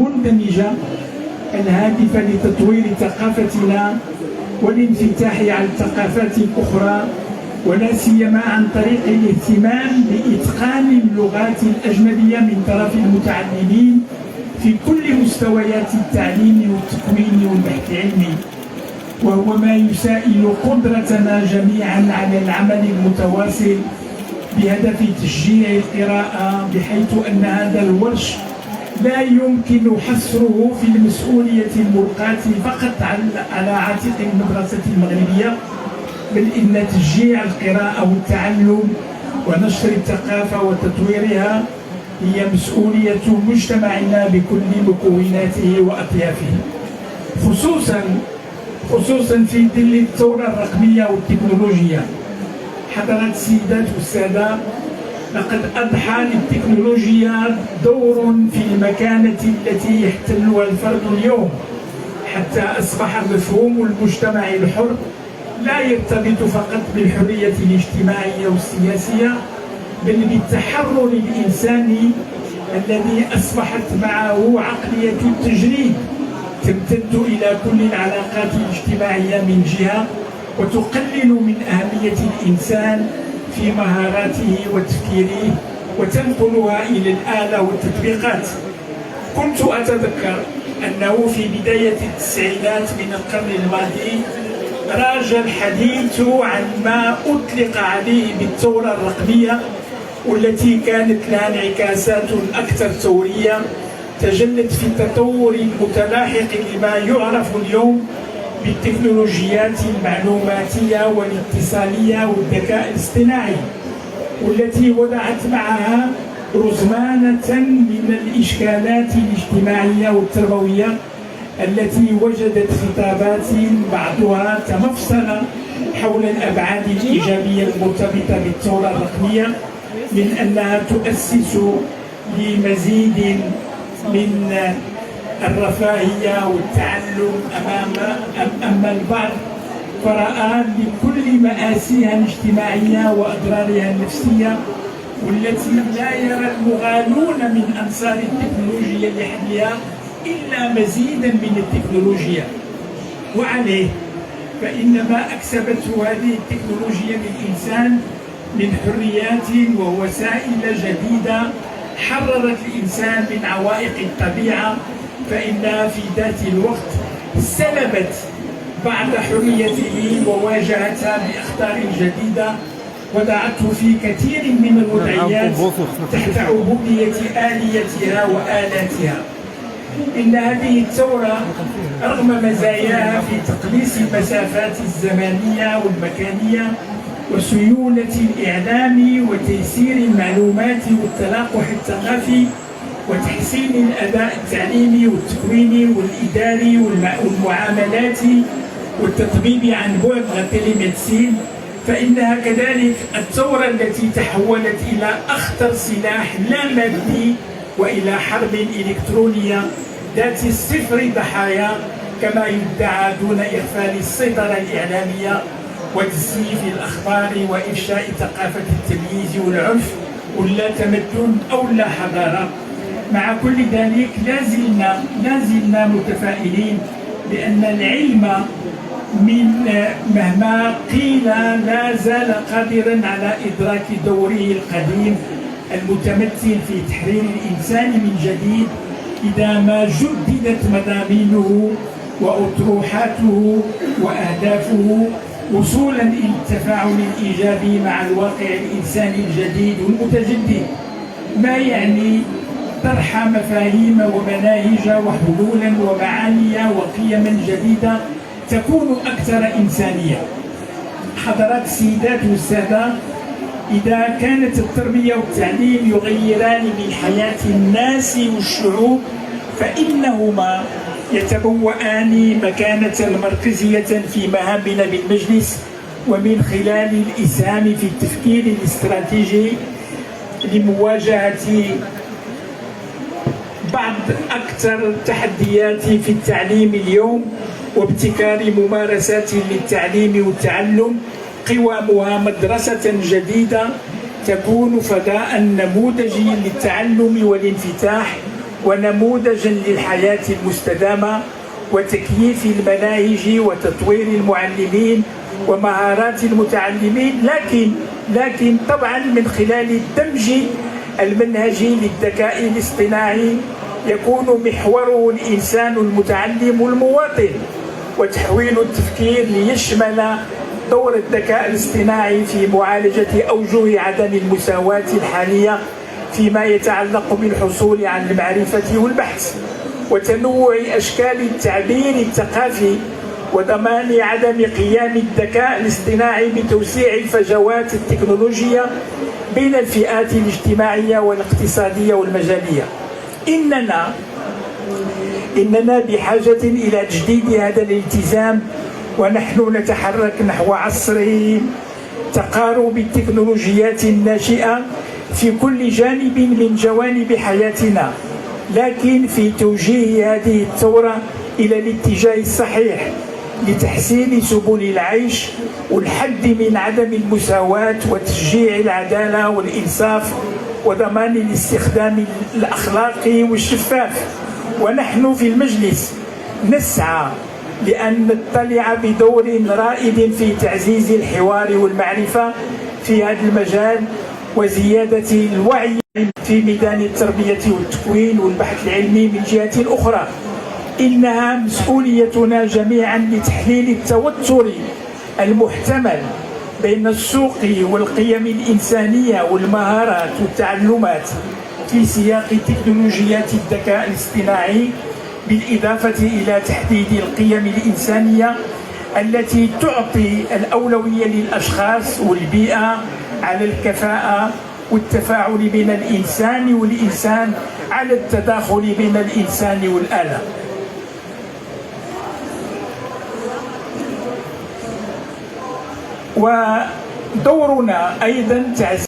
المندمجة الهادفة لتطوير ثقافتنا والانفتاح على الثقافات الأخرى، ولا سيما عن طريق الاهتمام بإتقان اللغات الأجنبية من طرف المتعلمين في كل مستويات التعليم والتكوين والبحث العلمي، وهو ما يسائل قدرتنا جميعا على العمل المتواصل بهدف تشجيع القراءة، بحيث أن هذا الورش لا يمكن حصره في المسؤولية الملقاة فقط على عاتق المدرسة المغربية، بل إن تشجيع القراءة والتعلم ونشر الثقافة وتطويرها هي مسؤولية مجتمعنا بكل مكوناته وأطيافه، خصوصا في ظل الثورة الرقمية والتكنولوجيا. حضرات السيدات والسادة، لقد أضحى للتكنولوجيا دور في المكانة التي يحتلها الفرد اليوم، حتى أصبح مفهوم المجتمع الحر لا يرتبط فقط بالحرية الاجتماعية والسياسية، بل بالتحرر الإنساني الذي أصبحت معه عقلية التجريد تمتد إلى كل العلاقات الاجتماعية من جهة، وتقلل من أهمية الإنسان في مهاراته وتفكيره وتنقلها إلى الآلة والتطبيقات. كنت أتذكر أنه في بداية التسعينات من القرن الماضي راج الحديث عن ما أطلق عليه بالثورة الرقمية، والتي كانت لها انعكاسات أكثر ثورية تجلت في التطور المتلاحق لما يعرف اليوم بالتكنولوجيات المعلوماتية والاتصالية والذكاء الاصطناعي، والتي وضعت معها رزمانة من الإشكالات الاجتماعية والتربوية التي وجدت خطابات بعضها تمفصل حول الأبعاد الإيجابية المرتبطة بالثورة الرقمية، من أنها تؤسس لمزيد من الرفاهية والتعلم أما البعض فرأى لكل مآسيها الاجتماعية وأضرارها النفسية، والتي لا يرى المغالون من أنصار التكنولوجيا لحلها إلا مزيدا من التكنولوجيا. وعليه فإن ما أكسبته هذه التكنولوجيا للإنسان من حريات ووسائل جديدة حررت الإنسان من عوائق الطبيعة، فإنها في ذات الوقت سلبت بعض حريته وواجهتها بأخطار جديدة وضعته في كثير من الوضعيات تحت عبودية آليتها وآلاتها. إن هذه الثورة رغم مزاياها في تقليص المسافات الزمنية والمكانية وسيولة الإعلام وتيسير المعلومات والتلاقح الثقافي وتحسين الأداء التعليمي والتكويني والإداري والمعاملاتي والتطبيب عن بعد التليميدسين، فإنها كذلك الثورة التي تحولت إلى أخطر سلاح لا مادي وإلى حرب إلكترونية ذات صفر ضحايا كما يدعى، دون إغفال السيطرة الإعلامية وتزييف الأخبار وإفشاء ثقافة التمييز والعنف ولا تمدن أو لا حضارة. مع كل ذلك لا زلنا متفائلين بأن العلم مهما قيل لا زال قادرا على إدراك دوره القديم المتمثل في تحرير الإنسان من جديد إذا ما جددت مضامينه وأطروحاته وأهدافه وصولا إلى التفاعل الإيجابي مع الواقع الإنساني الجديد والمتجدد، ما يعني طرح مفاهيم ومناهج وحلولا ومعاني وقيما جديدة تكون أكثر إنسانية. حضرات السيدات والسادة، إذا كانت التربية والتعليم يغيران من حياة الناس والشعوب، فإنهما يتبوأان مكانة مركزية في مهامنا بالمجلس، ومن خلال الإسهام في التفكير الاستراتيجي لمواجهة بعض أكثر التحديات في التعليم اليوم وابتكار ممارسات للتعليم والتعلم قوامها مدرسة جديدة تكون فضاء نموذجي للتعلم والانفتاح ونموذجا للحياة المستدامة وتكييف المناهج وتطوير المعلمين ومهارات المتعلمين، لكن طبعا من خلال الدمج المنهجي للذكاء الاصطناعي يكون محوره الإنسان المتعلم المواطن، وتحويل التفكير ليشمل دور الذكاء الاصطناعي في معالجة أوجه عدم المساواة الحالية فيما يتعلق بالحصول على المعرفة والبحث، وتنوع أشكال التعبير الثقافي، وضمان عدم قيام الذكاء الاصطناعي بتوسيع الفجوات التكنولوجية بين الفئات الاجتماعية والاقتصادية والمجالية. إننا بحاجة إلى تجديد هذا الالتزام، ونحن نتحرك نحو عصر تقارب التكنولوجيات الناشئة في كل جانب من جوانب حياتنا، لكن في توجيه هذه الثورة إلى الاتجاه الصحيح لتحسين سبل العيش والحد من عدم المساواة وتشجيع العدالة والإنصاف وضمان الاستخدام الأخلاقي والشفاف. ونحن في المجلس نسعى لأن نطلع بدور رائد في تعزيز الحوار والمعرفة في هذا المجال وزيادة الوعي في ميدان التربية والتكوين والبحث العلمي. من جهة أخرى إنها مسؤوليتنا جميعا لتحليل التوتر المحتمل بين السوق والقيم الإنسانية والمهارات والتعلمات في سياق تكنولوجيات الذكاء الاصطناعي، بالإضافة إلى تحديد القيم الإنسانية التي تعطي الأولوية للأشخاص والبيئة على الكفاءة والتفاعل بين الإنسان والإنسان على التداخل بين الإنسان والآلة. ودورنا أيضا تعزيز